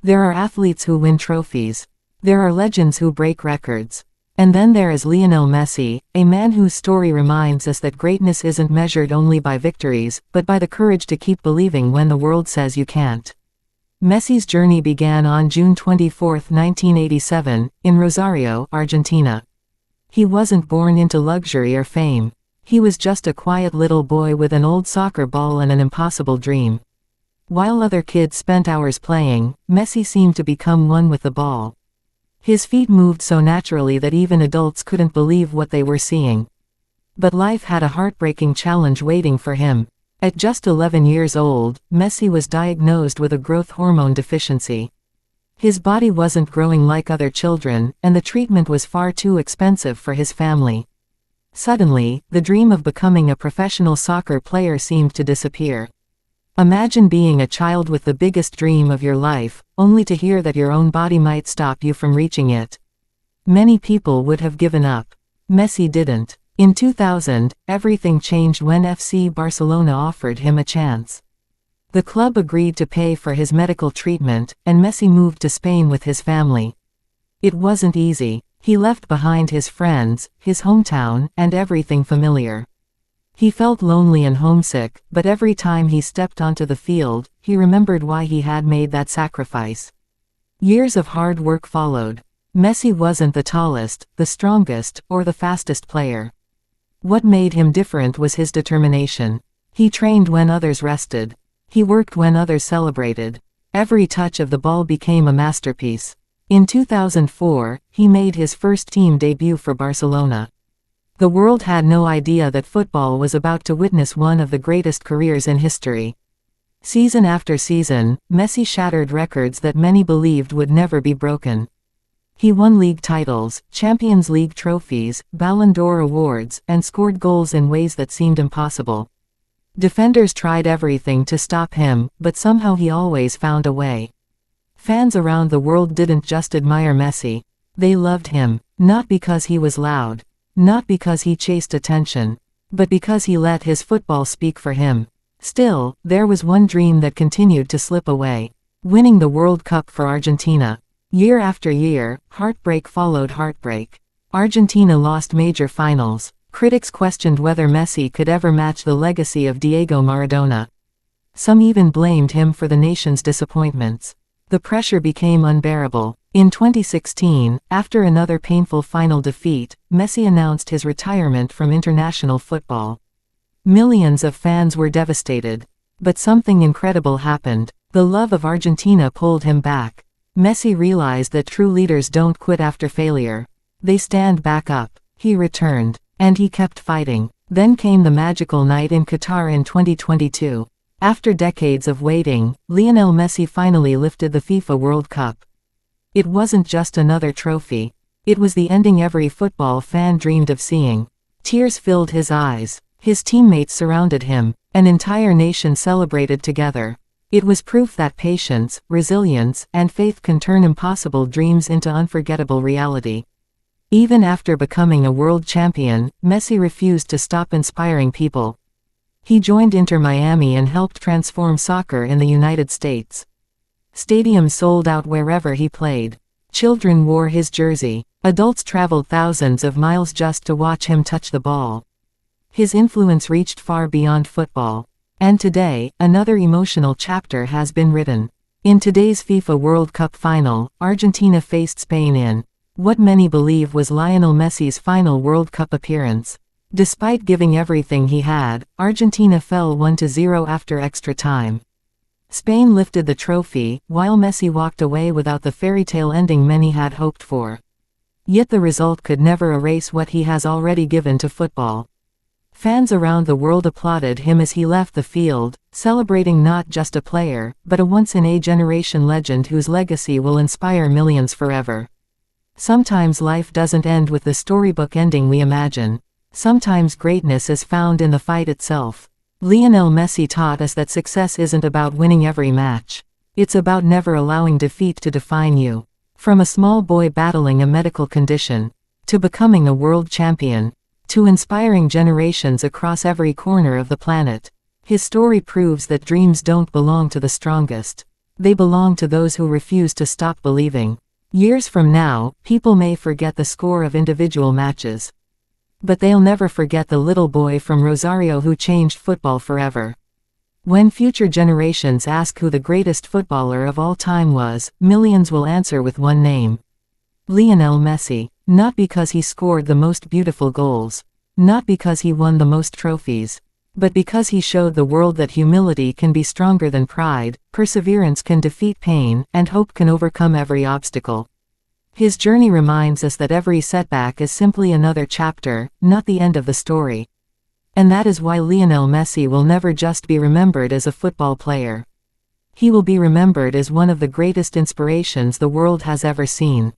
There are athletes who win trophies. There are legends who break records. And then there is Lionel Messi, a man whose story reminds us that greatness isn't measured only by victories, but by the courage to keep believing when the world says you can't. Messi's journey began on June 24, 1987, in Rosario, Argentina. He wasn't born into luxury or fame. He was just a quiet little boy with an old soccer ball and an impossible dream. While other kids spent hours playing, Messi seemed to become one with the ball. His feet moved so naturally that even adults couldn't believe what they were seeing. But life had a heartbreaking challenge waiting for him. At just 11 years old, Messi was diagnosed with a growth hormone deficiency. His body wasn't growing like other children, and the treatment was far too expensive for his family. Suddenly, the dream of becoming a professional soccer player seemed to disappear. Imagine being a child with the biggest dream of your life, only to hear that your own body might stop you from reaching it. Many people would have given up. Messi didn't. In 2000, everything changed when FC Barcelona offered him a chance. The club agreed to pay for his medical treatment, and Messi moved to Spain with his family. It wasn't easy. He left behind his friends, his hometown, and everything familiar. He felt lonely and homesick, but every time he stepped onto the field, he remembered why he had made that sacrifice. Years of hard work followed. Messi wasn't the tallest, the strongest, or the fastest player. What made him different was his determination. He trained when others rested. He worked when others celebrated. Every touch of the ball became a masterpiece. In 2004, he made his first team debut for Barcelona. The world had no idea that football was about to witness one of the greatest careers in history. Season after season, Messi shattered records that many believed would never be broken. He won league titles, Champions League trophies, Ballon d'Or awards, and scored goals in ways that seemed impossible. Defenders tried everything to stop him, but somehow he always found a way. Fans around the world didn't just admire Messi. They loved him, not because he was loud. Not because he chased attention, but because he let his football speak for him. Still, there was one dream that continued to slip away: winning the World Cup for Argentina. Year after year, heartbreak followed heartbreak. Argentina lost major finals. Critics questioned whether Messi could ever match the legacy of Diego Maradona. Some even blamed him for the nation's disappointments. The pressure became unbearable. In 2016, after another painful final defeat, Messi announced his retirement from international football. Millions of fans were devastated. But something incredible happened. The love of Argentina pulled him back. Messi realized that true leaders don't quit after failure. They stand back up. He returned. And he kept fighting. Then came the magical night in Qatar in 2022. After decades of waiting, Lionel Messi finally lifted the FIFA World Cup. It wasn't just another trophy. It was the ending every football fan dreamed of seeing. Tears filled his eyes. His teammates surrounded him. An entire nation celebrated together. It was proof that patience, resilience, and faith can turn impossible dreams into unforgettable reality. Even after becoming a world champion, Messi refused to stop inspiring people. He joined Inter Miami and helped transform soccer in the United States. Stadiums sold out wherever he played. Children wore his jersey. Adults traveled thousands of miles just to watch him touch the ball. His influence reached far beyond football. And today, another emotional chapter has been written. In today's FIFA World Cup final, Argentina faced Spain in what many believe was Lionel Messi's final World Cup appearance. Despite giving everything he had, Argentina fell 1-0 after extra time. Spain lifted the trophy, while Messi walked away without the fairy-tale ending many had hoped for. Yet the result could never erase what he has already given to football. Fans around the world applauded him as he left the field, celebrating not just a player, but a once-in-a-generation legend whose legacy will inspire millions forever. Sometimes life doesn't end with the storybook ending we imagine. Sometimes greatness is found in the fight itself. Lionel Messi taught us that success isn't about winning every match. It's about never allowing defeat to define you. From a small boy battling a medical condition, to becoming a world champion, to inspiring generations across every corner of the planet, his story proves that dreams don't belong to the strongest. They belong to those who refuse to stop believing. Years from now, people may forget the score of individual matches. But they'll never forget the little boy from Rosario who changed football forever. When future generations ask who the greatest footballer of all time was, millions will answer with one name. Lionel Messi. Not because he scored the most beautiful goals. Not because he won the most trophies. But because he showed the world that humility can be stronger than pride, perseverance can defeat pain, and hope can overcome every obstacle. His journey reminds us that every setback is simply another chapter, not the end of the story. And that is why Lionel Messi will never just be remembered as a football player. He will be remembered as one of the greatest inspirations the world has ever seen.